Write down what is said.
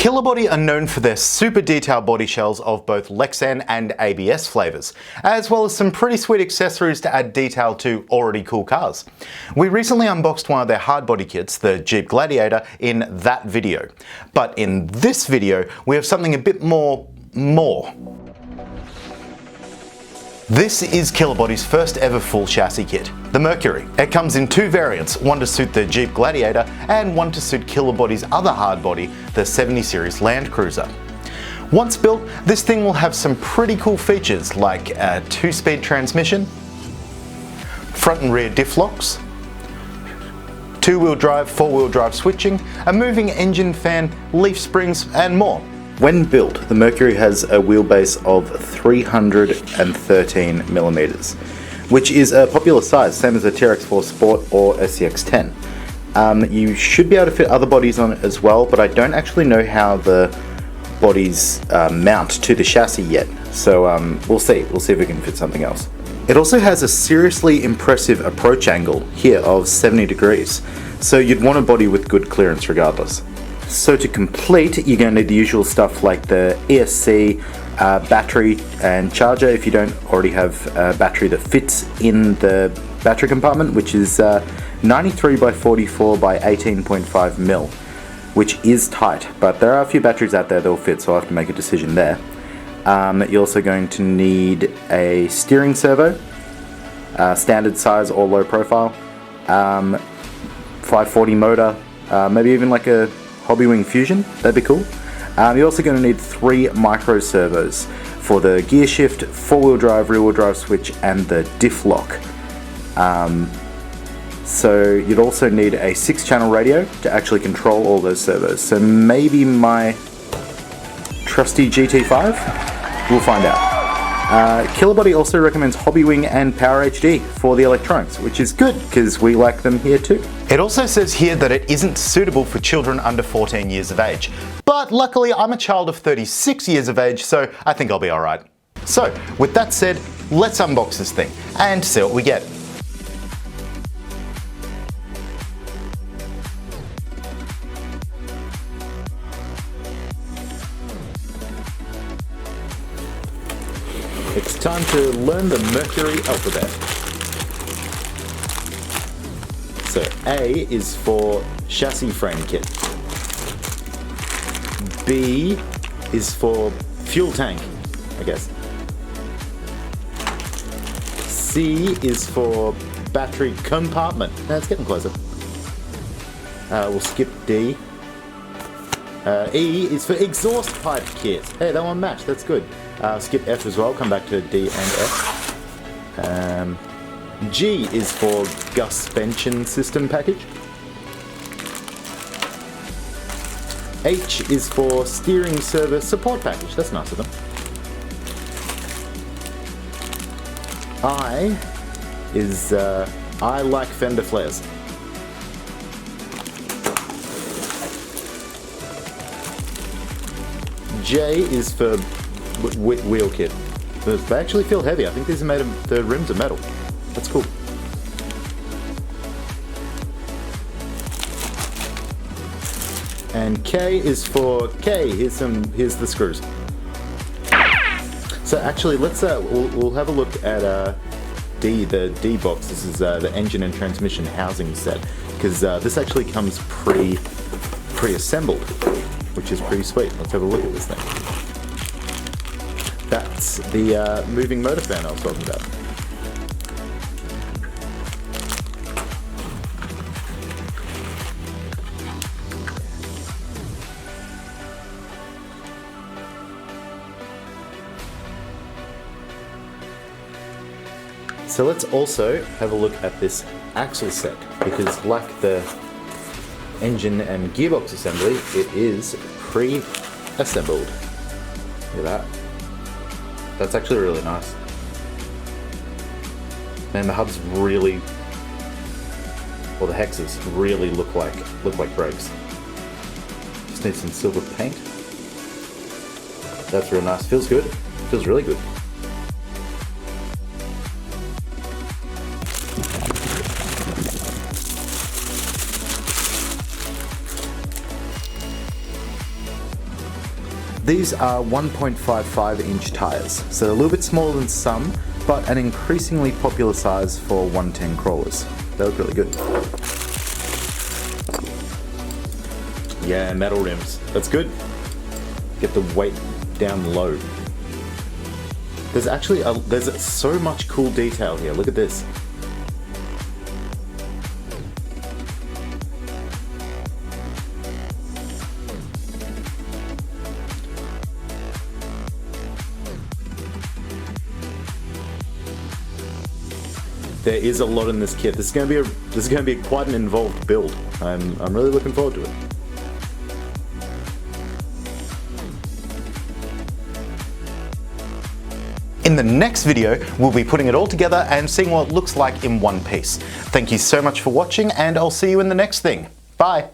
Killerbody are known for their super detailed body shells of both Lexan and ABS flavours, as well as some pretty sweet accessories to add detail to already cool cars. We recently unboxed one of their hardbody kits, the Jeep Gladiator, in that video. But in this video, we have something a bit more. This is Killerbody's first ever full chassis kit, the Mercury. It comes in two variants, one to suit the Jeep Gladiator and one to suit Killerbody's other hardbody, the 70 Series Land Cruiser. Once built, this thing will have some pretty cool features like a 2-speed transmission, front and rear diff locks, 2-wheel drive, 4-wheel drive switching, a moving engine fan, leaf springs and more. When built, the Mercury has a wheelbase of 313mm, which is a popular size, same as a TRX4 Sport or a CX-10. You should be able to fit other bodies on it as well, but I don't actually know how the bodies mount to the chassis yet, so we'll see if we can fit something else. It also has a seriously impressive approach angle here of 70 degrees, so you'd want a body with good clearance regardless. So to complete, you're going to need the usual stuff like the ESC, battery and charger if you don't already have a battery that fits in the battery compartment, which is 93 by 44 by 18.5 mil, which is tight, but there are a few batteries out there that will fit, so I'll have to make a decision there. You're also going to need a steering servo, standard size or low profile, 540 motor, maybe even like a Hobbywing Fusion, that'd be cool. You're also going to need 3 micro servos for the gear shift, 4-wheel drive, rear-wheel drive switch and the diff lock. So you'd also need a 6-channel radio to actually control all those servos. So maybe my trusty GT5? We'll find out. Killerbody also recommends Hobbywing and Power HD for the electronics, which is good because we like them here too. It also says here that it isn't suitable for children under 14 years of age, but luckily I'm a child of 36 years of age, so I think I'll be alright. So with that said, let's unbox this thing and see what we get. It's time to learn the Mercury alphabet. So A is for chassis frame kit. B is for fuel tank, I guess. C is for battery compartment. It's getting closer. We'll skip D. E is for exhaust pipe kit. Hey, that one matched, that's good. Skip F as well, come back to D and F. G is for suspension system package. H is for steering servo support package, that's nice of them. I is, I like fender flares. J is for wheel kit. They actually feel heavy. I think these are made of, the rims are metal. That's cool. And K is for K. Here's the screws. So actually, let's we'll have a look at D, the D box. This is the engine and transmission housing set, because this actually comes pre-assembled, which is pretty sweet. Let's have a look at this thing. That's the moving motor fan I was talking about. So let's also have a look at this axle set, because like the engine and gearbox assembly, it is pre-assembled. Look at that. That's actually really nice. Man, the hubs really, or the hexes really look like brakes. Just need some silver paint. That's real nice. Feels good. Feels really good. These are 1.55 inch tyres, so they're a little bit smaller than some, but an increasingly popular size for 110 crawlers. They look really good. Yeah, metal rims. That's good. Get the weight down low. There's actually there's so much cool detail here. Look at this. There is a lot in this kit. This is going to be quite an involved build. I'm really looking forward to it. In the next video, we'll be putting it all together and seeing what it looks like in one piece. Thank you so much for watching, and I'll see you in the next thing. Bye.